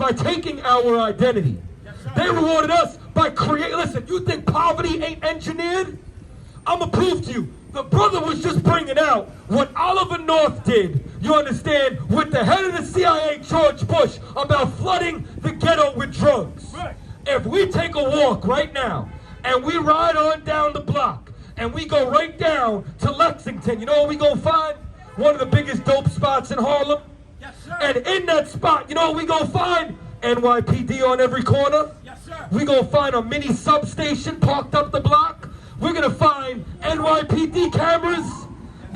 by taking our identity. They rewarded us by creating. Listen, you think poverty ain't engineered? I'm going to prove to you. The brother was just bringing out what Oliver North did, you understand, with the head of the CIA, George Bush, about flooding the ghetto with drugs. Right. If we take a walk right now, and we ride on down the block, and we go right down to Lexington, you know what we gonna find? One of the biggest dope spots in Harlem. Yes, sir. And in that spot, you know what we gonna find? NYPD on every corner. Yes, sir. We gonna find a mini substation parked up the block. We're gonna find NYPD cameras,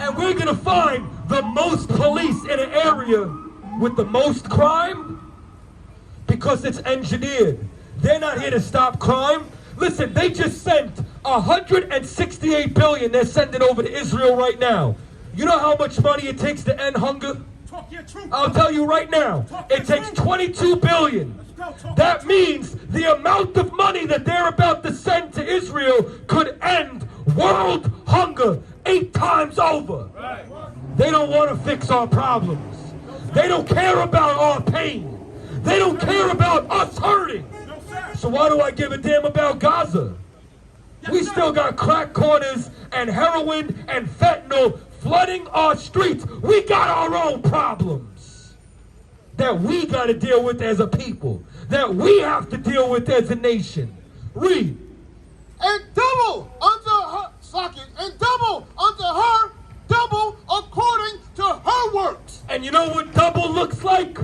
and we're gonna find the most police in an area with the most crime, because it's engineered. They're not here to stop crime. Listen, they just sent $168 billion they're sending over to Israel right now. You know how much money it takes to end hunger? I'll tell you right now, it takes $22 billion. That means the amount of money that they're about to send to Israel could end world hunger 8 times over. They don't want to fix our problems. They don't care about our pain. They don't care about us hurting. So why do I give a damn about Gaza? We still got crack corners and heroin and fentanyl flooding our streets. We got our own problems that we got to deal with as a people, that we have to deal with as a nation. Read. And double unto her, and double unto her, double according to her works. And you know what double looks like?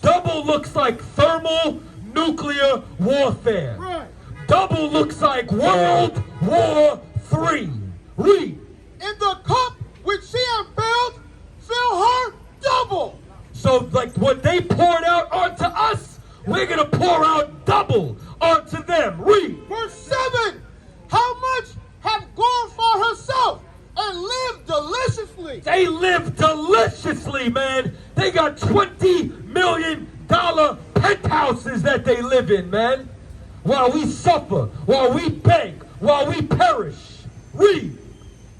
Double looks like thermal nuclear warfare. Right. Double looks like World War III. Read. In the cup which she hath filled, fill her double. So like what they poured out onto us, we're going to pour out double onto them. Read. Verse 7. How much hath glorified herself and lived deliciously. They live deliciously, man. They got $20 million penthouses that they live in, man. While we suffer, while we beg, while we perish. Read.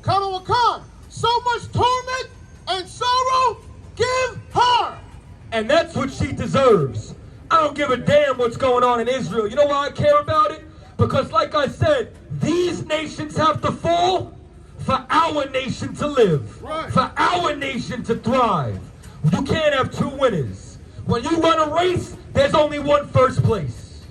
Colonel Khan, so much torment and sorrow, give her. And that's what she deserves. I don't give a damn what's going on in Israel. You know why I care about it? Because like I said, these nations have to fall for our nation to live. Right. For our nation to thrive. You can't have 2 winners. When you run a race, there's only one first place.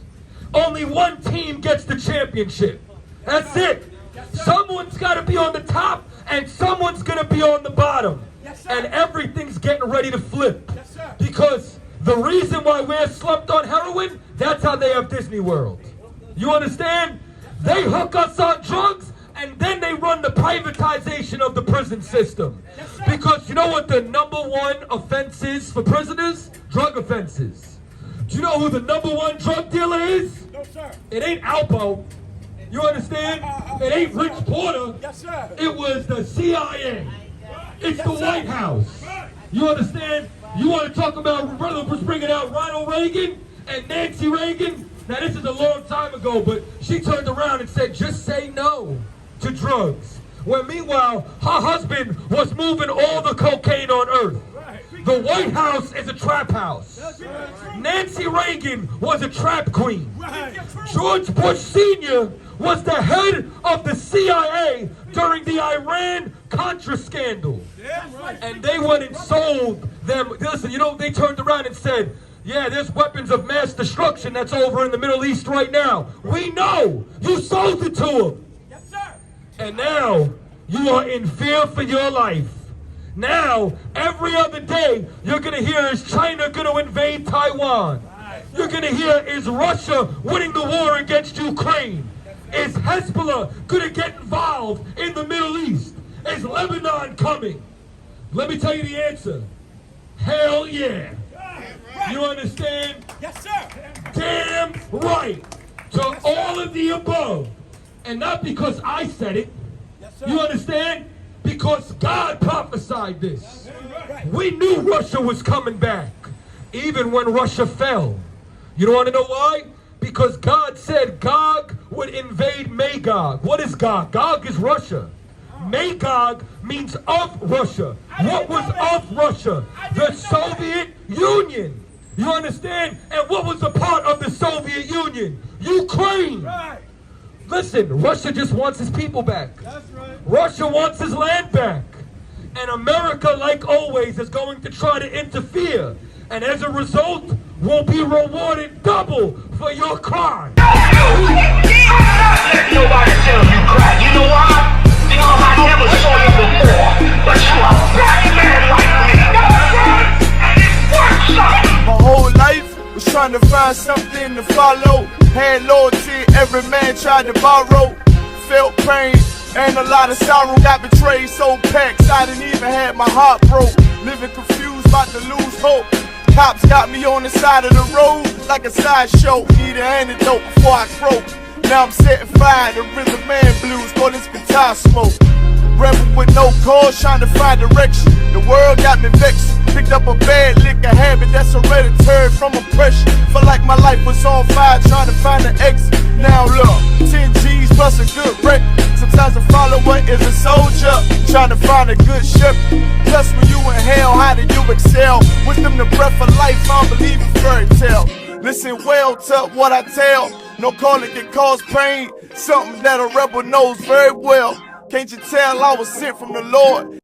Only one team gets the championship. That's it. Someone's got to be on the top and someone's going to be on the bottom. And everything's getting ready to flip. Because the reason why we're slumped on heroin, that's how they have Disney World. You understand? They hook us on drugs and then they run the privatization of the prison system. Because you know what the #1 offense is for prisoners? Drug offenses. Do you know who the #1 drug dealer is? No, sir. It ain't Alpo. You understand? It ain't Rich Porter. Yes, sir. It was the CIA. It's the White House. You understand? You want to talk about, brother was bringing out Ronald Reagan and Nancy Reagan? Now this is a long time ago, but she turned around and said, just say no to drugs. When meanwhile, her husband was moving all the cocaine on earth. The White House is a trap house. Nancy Reagan was a trap queen. George Bush Sr. was the head of the CIA during the Iran-Contra scandal. And they went and sold them. Listen, you know, they turned around and said, yeah, there's weapons of mass destruction that's over in the Middle East right now. We know. You sold it to them. Yes, sir. And now you are in fear for your life. Now, every other day, you're going to hear, is China going to invade Taiwan? You're going to hear, is Russia winning the war against Ukraine? Is Hezbollah going to get involved in the Middle East? Is Lebanon coming? Let me tell you the answer. Hell yeah. You understand? Yes, sir. Damn right to all of the above. And not because I said it. Yes, sir. You understand? Because God prophesied this. We knew Russia was coming back, even when Russia fell. You don't want to know why? Because God said Gog would invade Magog. What is Gog? Gog is Russia. Magog means of Russia. What was of Russia? The Soviet Union. You understand? And what was a part of the Soviet Union? Ukraine. Right. Listen, Russia just wants his people back. That's right. Russia wants his land back. And America, like always, is going to try to interfere. And as a result, will be rewarded double for your crime. I'm not letting nobody tell you crack. You know why? Because I never saw you before. But you a black man like me. And it works out. My whole life was trying to find something to follow. Had loyalty, every man tried to borrow. Felt pain and a lot of sorrow. Got betrayed, sold packs, I didn't even have my heart broke. Living confused, about to lose hope. Cops got me on the side of the road like a sideshow. Need an antidote before I croak. Now I'm setting fire to rhythm man blues, call this guitar smoke. Rebel with no cause, trying to find direction. The world got me vexed. Picked up a bad liquor habit that's hereditary from oppression. Felt like my life was on fire, trying to find an exit. Now look, 10 G's plus a good wreck. Sometimes a follower is a soldier, trying to find a good ship. Plus when you in hell, how do you excel? With them the breath of life, I don't believe in fairy tale. Listen well to what I tell. No calling can cause pain. Something that a rebel knows very well. Can't you tell I was sent from the Lord?